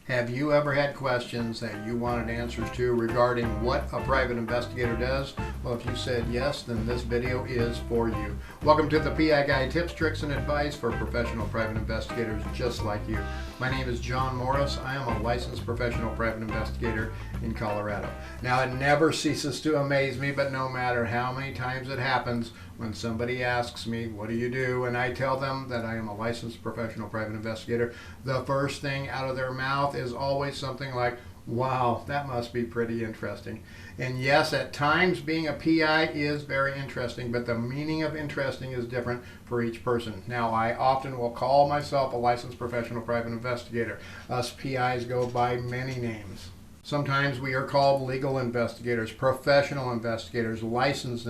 Have you ever had questions that you wanted answers to regarding what a private investigator does? Well, if you said yes, then this video is for you. Welcome to the PI Guy, tips, tricks, and advice for professional private investigators just like you. My name is John Morris. I am a licensed professional private investigator in Colorado. Now, it never ceases to amaze me, but no matter how many times it happens, when somebody asks me, what do you do? And I tell them that I am a licensed professional private investigator, the first thing out of their mouth is always something like, wow, that must be pretty interesting. And yes, at times being a PI is very interesting, but the meaning of interesting is different for each person. Now, I often will call myself a licensed professional private investigator. Us PIs go by many names. Sometimes we are called legal investigators, professional investigators, licensed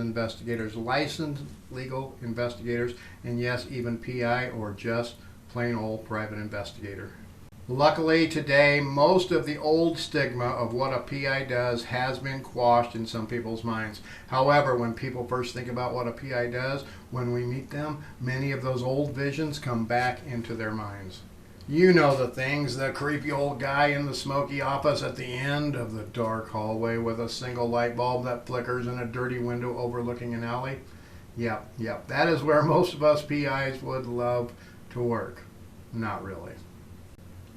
legal investigators, and yes, even PI or just plain old private investigator. Luckily today, most of the old stigma of what a PI does has been quashed in some people's minds. However, when people first think about what a PI does, when we meet them, many of those old visions come back into their minds. You know the things, the creepy old guy in the smoky office at the end of the dark hallway with a single light bulb that flickers and a dirty window overlooking an alley. Yep, that is where most of us PIs would love to work. Not really.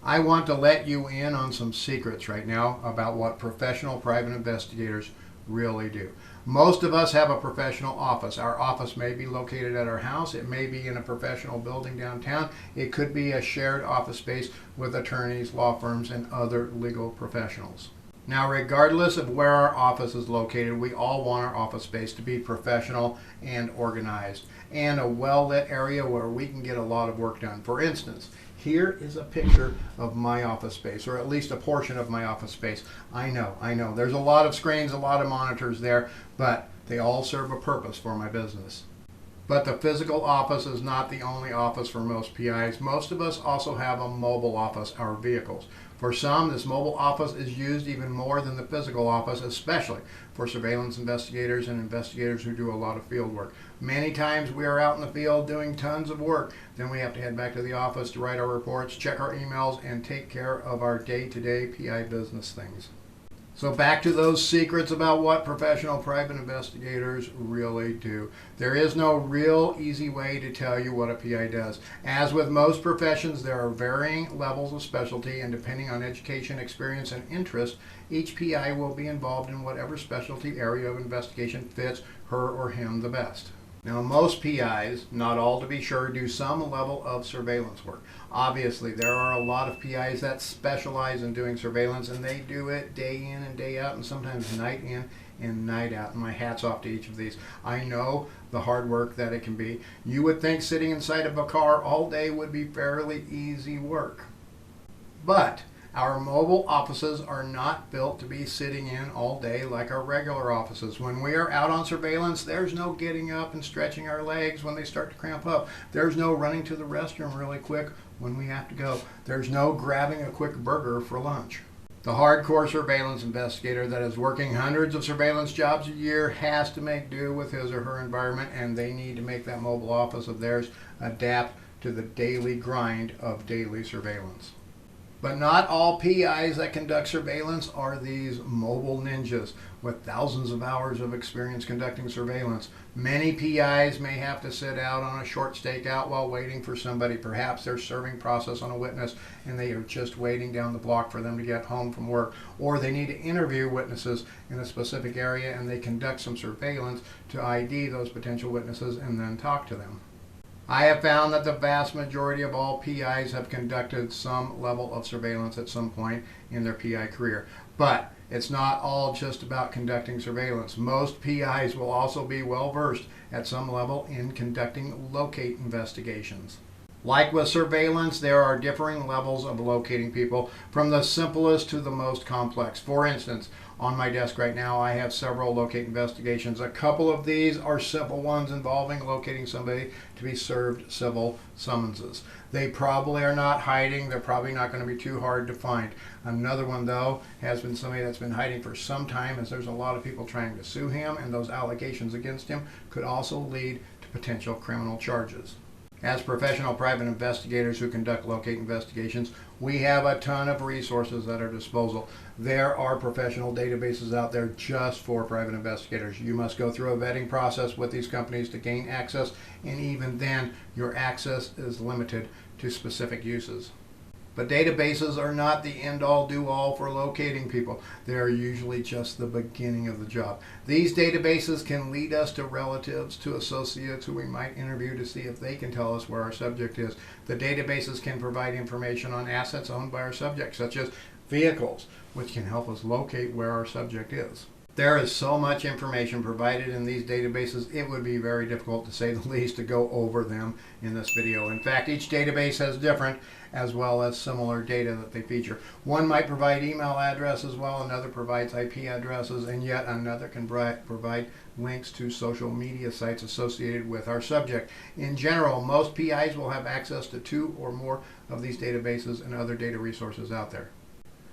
I want to let you in on some secrets right now about what professional private investigators really do. Most of us have a professional office. Our office may be located at our house. It may be in a professional building downtown. It could be a shared office space with attorneys, law firms, and other legal professionals. Now, regardless of where our office is located, we all want our office space to be professional and organized, and a well-lit area where we can get a lot of work done. For instance, here is a picture of my office space, or at least a portion of my office space. I know, there's a lot of screens, a lot of monitors there, but they all serve a purpose for my business. But the physical office is not the only office for most PIs. Most of us also have a mobile office, our vehicles. For some, this mobile office is used even more than the physical office, especially for surveillance investigators and investigators who do a lot of field work. Many times we are out in the field doing tons of work. Then we have to head back to the office to write our reports, check our emails, and take care of our day-to-day PI business things. So back to those secrets about what professional private investigators really do. There is no real easy way to tell you what a PI does. As with most professions, there are varying levels of specialty, and depending on education, experience, and interest, each PI will be involved in whatever specialty area of investigation fits her or him the best. Now, most PIs, not all to be sure, do some level of surveillance work. Obviously, there are a lot of PIs that specialize in doing surveillance, and they do it day in and day out, and sometimes night in and night out. And my hat's off to each of these. I know the hard work that it can be. You would think sitting inside of a car all day would be fairly easy work. But our mobile offices are not built to be sitting in all day like our regular offices. When we are out on surveillance, there's no getting up and stretching our legs when they start to cramp up. There's no running to the restroom really quick when we have to go. There's no grabbing a quick burger for lunch. The hardcore surveillance investigator that is working hundreds of surveillance jobs a year has to make do with his or her environment, and they need to make that mobile office of theirs adapt to the daily grind of daily surveillance. But not all PIs that conduct surveillance are these mobile ninjas with thousands of hours of experience conducting surveillance. Many PIs may have to sit out on a short stakeout while waiting for somebody. Perhaps they're serving process on a witness and they are just waiting down the block for them to get home from work. Or they need to interview witnesses in a specific area and they conduct some surveillance to ID those potential witnesses and then talk to them. I have found that the vast majority of all PIs have conducted some level of surveillance at some point in their PI career. But it's not all just about conducting surveillance. Most PIs will also be well versed at some level in conducting locate investigations. Like with surveillance, there are differing levels of locating people, from the simplest to the most complex. For instance, on my desk right now, I have several locate investigations. A couple of these are simple ones involving locating somebody to be served civil summonses. They probably are not hiding. They're probably not going to be too hard to find. Another one, though, has been somebody that's been hiding for some time, as there's a lot of people trying to sue him, and those allegations against him could also lead to potential criminal charges. As professional private investigators who conduct locate investigations, We have a ton of resources at our disposal. There are professional databases out there just for private investigators. You must go through a vetting process with these companies to gain access, and even then, your access is limited to specific uses. But databases are not the end-all, do-all for locating people. They are usually just the beginning of the job. These databases can lead us to relatives, to associates who we might interview to see if they can tell us where our subject is. The databases can provide information on assets owned by our subject, such as vehicles, which can help us locate where our subject is. There is so much information provided in these databases, it would be very difficult, to say the least, to go over them in this video. In fact, each database has different as well as similar data that they feature. One might provide email addresses, while another provides IP addresses, and yet another can provide links to social media sites associated with our subject. In general, most PIs will have access to 2 or more of these databases and other data resources out there.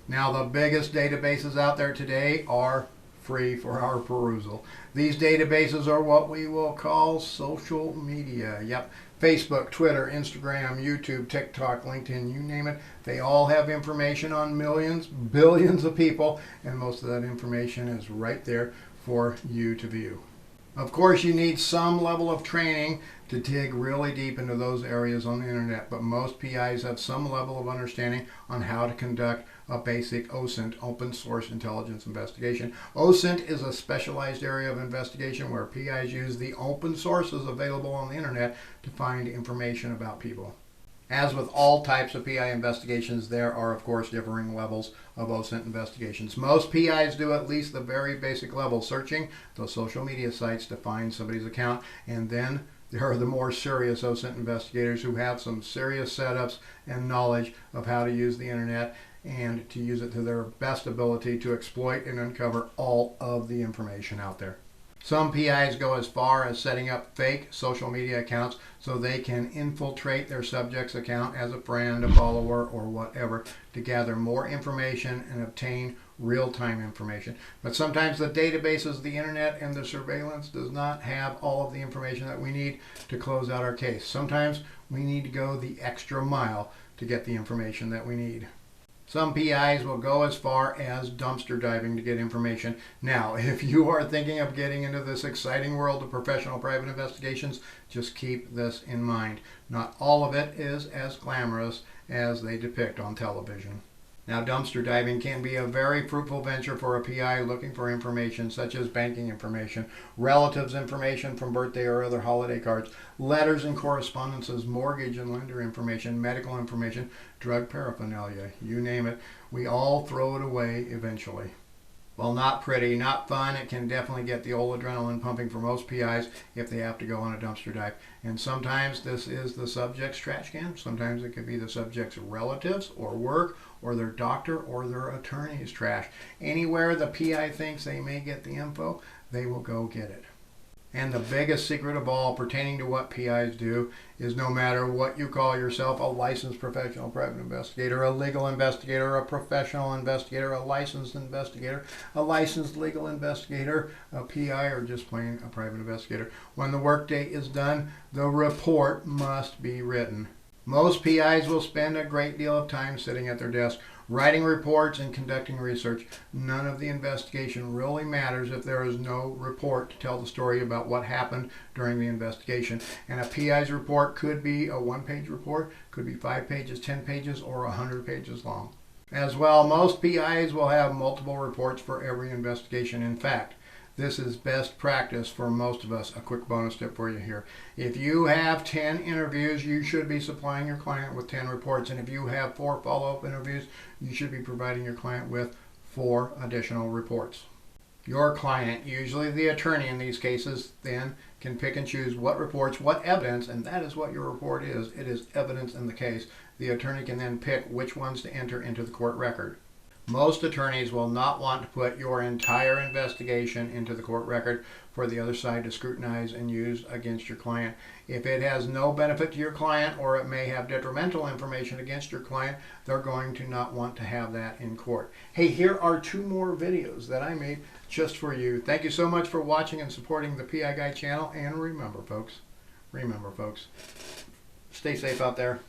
Now, the biggest databases out there today are free for our perusal. These databases are what we will call social media. Yep, Facebook, Twitter, Instagram, YouTube, TikTok, LinkedIn, you name it. They all have information on millions, billions of people, and most of that information is right there for you to view. Of course, you need some level of training to dig really deep into those areas on the internet, but most PIs have some level of understanding on how to conduct a basic OSINT, open source intelligence investigation. OSINT is a specialized area of investigation where PIs use the open sources available on the internet to find information about people. As with all types of PI investigations, there are, of course, differing levels of OSINT investigations. Most PIs do at least the very basic level, searching those social media sites to find somebody's account, and then there are the more serious OSINT investigators who have some serious setups and knowledge of how to use the internet and to use it to their best ability to exploit and uncover all of the information out there. Some PIs go as far as setting up fake social media accounts so they can infiltrate their subject's account as a friend, a follower, or whatever to gather more information and obtain real-time information. But sometimes the databases, the internet, and the surveillance does not have all of the information that we need to close out our case. Sometimes we need to go the extra mile to get the information that we need. Some PIs will go as far as dumpster diving to get information. Now, if you are thinking of getting into this exciting world of professional private investigations, just keep this in mind. Not all of it is as glamorous as they depict on television. Now, dumpster diving can be a very fruitful venture for a PI looking for information such as banking information, relatives information from birthday or other holiday cards, letters and correspondences, mortgage and lender information, medical information, drug paraphernalia, you name it. We all throw it away eventually. Well, not pretty, not fun. It can definitely get the old adrenaline pumping for most PIs if they have to go on a dumpster dive. And sometimes this is the subject's trash can. Sometimes it could be the subject's relatives or work or their doctor or their attorney's trash. Anywhere the PI thinks they may get the info, they will go get it. And the biggest secret of all pertaining to what PIs do is, no matter what you call yourself, a licensed professional private investigator, a legal investigator, a professional investigator, a licensed investigator, a licensed legal investigator, a PI, or just plain a private investigator, when the workday is done, the report must be written. Most PIs will spend a great deal of time sitting at their desk writing reports and conducting research. None of the investigation really matters if there is no report to tell the story about what happened during the investigation. And a PI's report could be a one-page report, could be 5 pages, 10 pages, or 100 pages long. As well, most PIs will have multiple reports for every investigation. In fact, this is best practice for most of us. A quick bonus tip for you here. If you have 10 interviews, you should be supplying your client with 10 reports. And if you have 4 follow-up interviews, you should be providing your client with 4 additional reports. Your client, usually the attorney in these cases, then can pick and choose what reports, what evidence, and that is what your report is. It is evidence in the case. The attorney can then pick which ones to enter into the court record. Most attorneys will not want to put your entire investigation into the court record for the other side to scrutinize and use against your client. If it has no benefit to your client, or it may have detrimental information against your client, they're going to not want to have that in court. Hey, here are 2 more videos that I made just for you. Thank you so much for watching and supporting the PI Guy channel. And remember, folks, stay safe out there.